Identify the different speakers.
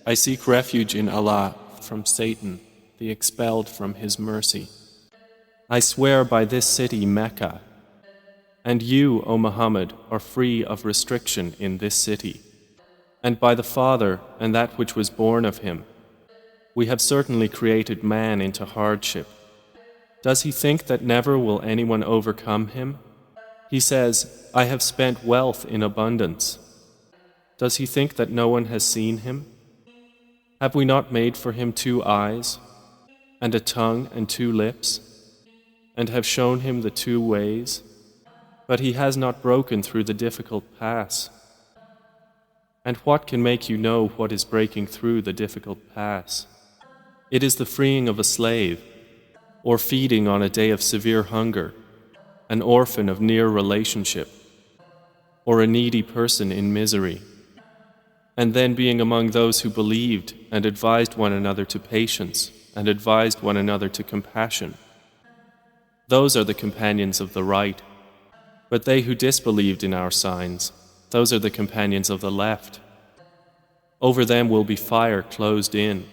Speaker 1: I seek refuge in Allah from Satan, the expelled from His mercy. I swear by this city Mecca, and you, O Muhammad, are free of restriction in this city, and by the Father and that which was born of him. We have certainly created man into hardship. Does he think that never will anyone overcome him? He says, I have spent wealth in abundance. Does he think that no one has seen him? Have we not made for him 2 eyes, and a tongue and 2 lips, and have shown him the 2 ways? But he has not broken through the difficult pass. And what can make you know what is breaking through the difficult pass? It is the freeing of a slave, or feeding on a day of severe hunger, an orphan of near relationship, or a needy person in misery, and then being among those who believed and advised one another to patience and advised one another to compassion. Those are the companions of the right, but they who disbelieved in our signs, those are the companions of the left. Over them will be fire closed in.